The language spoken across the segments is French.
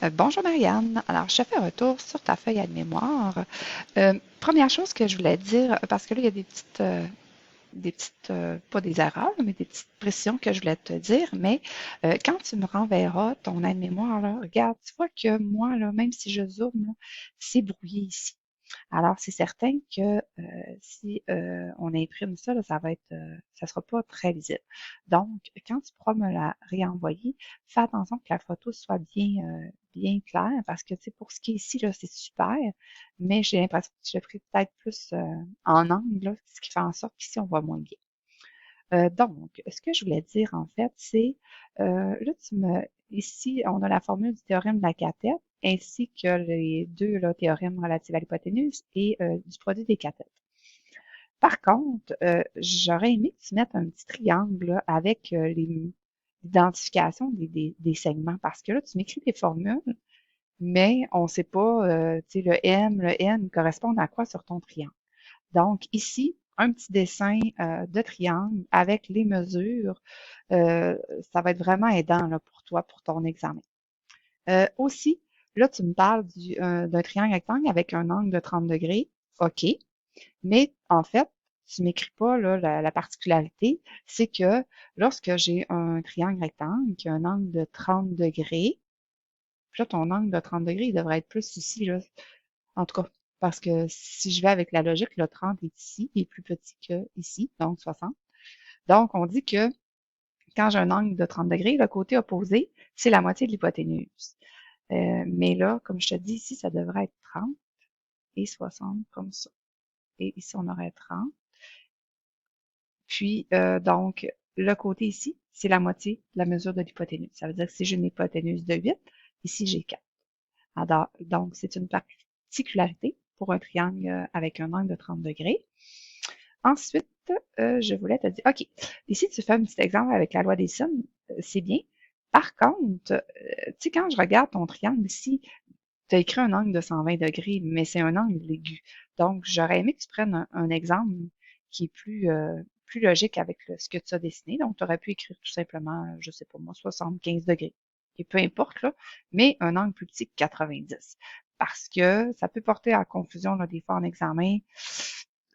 Bonjour Marianne. Alors, je fais un retour sur ta feuille à mémoire. Première chose que je voulais dire, parce que là, il y a pas des erreurs, mais des petites précisions que je voulais te dire, mais quand tu me renverras ton aide-mémoire, là, regarde, tu vois que moi, là, même si je zoome, là, c'est brouillé ici. Alors, c'est certain que si on imprime ça, là, ça sera pas très visible. Donc, quand tu pourras me la réenvoyer, fais attention que la photo soit bien claire, parce que, tu sais, pour ce qui est ici, là, c'est super, mais j'ai l'impression que je l'ai pris peut-être plus en angle, là, ce qui fait en sorte qu'ici, on voit moins bien. Donc, ce que je voulais dire, en fait, c'est, là, ici, on a la formule du théorème de la cathète, ainsi que les deux là, théorèmes relatifs à l'hypoténuse et du produit des cathètes. Par contre, j'aurais aimé que tu mettes un petit triangle là, avec l'identification des segments, parce que là, tu m'écris des formules, mais on ne sait pas, tu sais, le N correspond à quoi sur ton triangle. Donc, ici, un petit dessin de triangle avec les mesures, ça va être vraiment aidant là, pour toi, pour ton examen. Aussi, là, tu me parles d'un triangle rectangle avec un angle de 30 degrés. OK. Mais en fait, tu m'écris pas là, la particularité, c'est que lorsque j'ai un triangle rectangle qui a un angle de 30 degrés, puis là, ton angle de 30 degrés, il devrait être plus ici, là. En tout cas, parce que si je vais avec la logique, le 30 est ici, il est plus petit que ici, donc 60. Donc, on dit que quand j'ai un angle de 30 degrés, le côté opposé, c'est la moitié de l'hypoténuse. Mais là, comme je te dis ici, ça devrait être 30 et 60 comme ça. Et ici, on aurait 30. Puis, donc, le côté ici, c'est la moitié de la mesure de l'hypoténuse. Ça veut dire que si j'ai une hypoténuse de 8, ici, j'ai 4. Alors, donc, c'est une particularité pour un triangle avec un angle de 30 degrés. Ensuite, je voulais te dire, OK, ici, tu fais un petit exemple avec la loi des sines, c'est bien. Par contre, tu sais, quand je regarde ton triangle ici, tu as écrit un angle de 120 degrés, mais c'est un angle aigu. Donc, j'aurais aimé que tu prennes un exemple qui est plus logique avec ce que tu as dessiné. Donc, tu aurais pu écrire tout simplement, je sais pas moi, 75 degrés. Et peu importe, là, mais un angle plus petit que 90. Parce que ça peut porter à confusion, là, des fois en examen.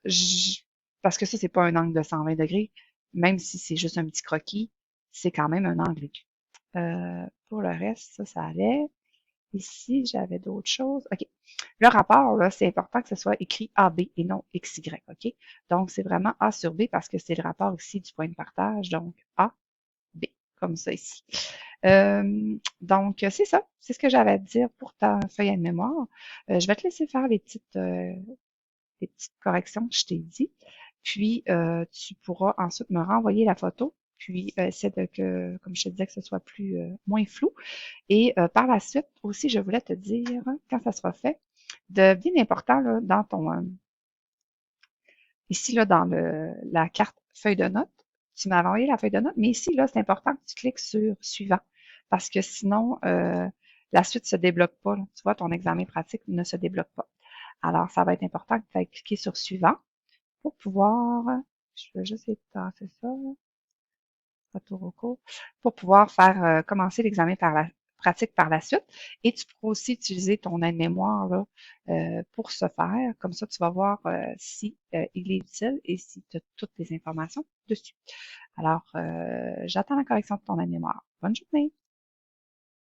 Je- Parce que ça, c'est pas un angle de 120 degrés. Même si c'est juste un petit croquis, c'est quand même un angle aigu. Pour le reste, ça allait. Ici, j'avais d'autres choses. OK. Le rapport, là, c'est important que ce soit écrit AB et non XY. OK? Donc, c'est vraiment A sur B parce que c'est le rapport ici du point de partage. Donc, A, B, comme ça ici. Donc, c'est ça. C'est ce que j'avais à te dire pour ta feuille de mémoire. Je vais te laisser faire les petites corrections que je t'ai dit. Puis, tu pourras ensuite me renvoyer la photo. Puis, essaie comme je te disais, que ce soit moins flou. Et par la suite, aussi, je voulais te dire, quand ça sera fait, de bien important là, dans ici là, dans la carte feuille de notes, tu m'as envoyé la feuille de notes, mais ici, là, c'est important que tu cliques sur suivant, parce que sinon, la suite se débloque pas. Là. Tu vois, ton examen pratique ne se débloque pas. Alors, ça va être important que tu ailles cliquer sur suivant pour pouvoir, je vais juste effacer ça, retour au cours, pour pouvoir faire commencer l'examen par la pratique par la suite. Et tu pourras aussi utiliser ton aide-mémoire là, pour ce faire. Comme ça, tu vas voir si il est utile et si tu as toutes les informations dessus. Alors, j'attends la correction de ton aide-mémoire. Bonne journée!